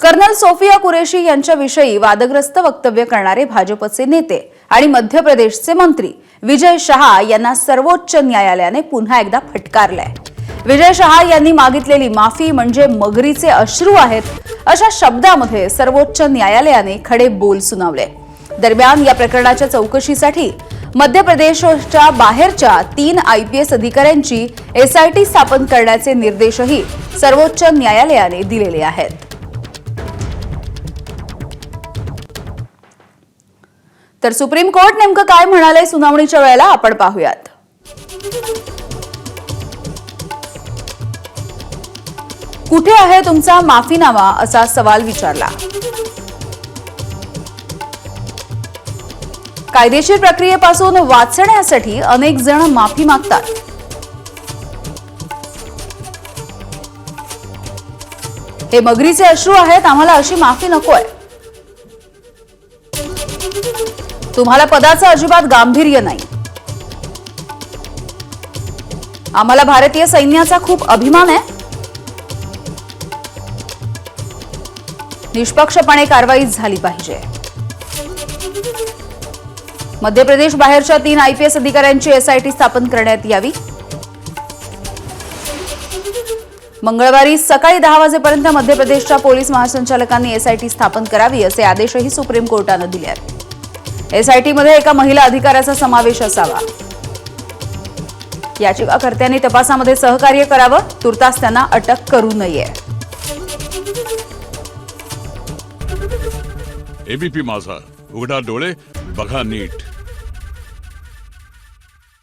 Colonel Sofia Qureshi यांच्याविषयी वादग्रस्त वक्तव्य करणारे भाजपचे नेते आणि मध्य प्रदेशचे मंत्री विजय शहा यांना सर्वोच्च न्यायालयाने पुन्हा एकदा फटकारलंय। विजय शहा यांनी मागितलेली माफी म्हणजे मगरीचे अश्रू आहेत अशा शब्दामध्ये सर्वोच्च न्यायालयाने खडे बोल सुनावले। दरम्यान या प्रकरणाच्या चौकशीसाठी मध्य प्रदेशच्या बाहेरच्या 3 IPS अधिकाऱ्यांची SIT स्थापन करण्याचे निर्देशही सर्वोच्च न्यायालयाने दिलेले आहेत। तर सुप्रीम कोर्ट नेमकं काय म्हणाले सुनावणीच्या वेळेला आपण पाहूयात। कुठे आहे तुमचा माफीनामा असा सवाल विचारला। कायदेशीर प्रक्रियेपासून वाचण्यासाठी अनेक जण माफी मागतात। हे मगरीचे अश्रू आहेत, आम्हाला अशी माफी नकोय। तुम्हाला पदाचं अजिबात गांभीर्य नाही। आम्हाला भारतीय सैन्याचा खूप अभिमान आहे। निष्पक्षपणे कारवाई झाली पाहिजे। मध्य प्रदेश बाहेरच्या 3 IPS अधिकाऱ्यांची SIT स्थापन करण्यात यावी। मंगळवारी सकाळी 10 वाजेपर्यंत मध्य प्रदेशच्या पोलीस महासंचालकांनी SIT स्थापन करावी असे आदेशही सुप्रीम कोर्टाने दिले आहेत। SIT मध्ये एका महिला अधिकाऱ्याचा समावेश असावा। याचिकाकर्त्यांनी तपासामध्ये सहकार्य करावं, तुर्तास त्यांना अटक करू नये। ABP माझा, उघडा डोळे बघा नीट।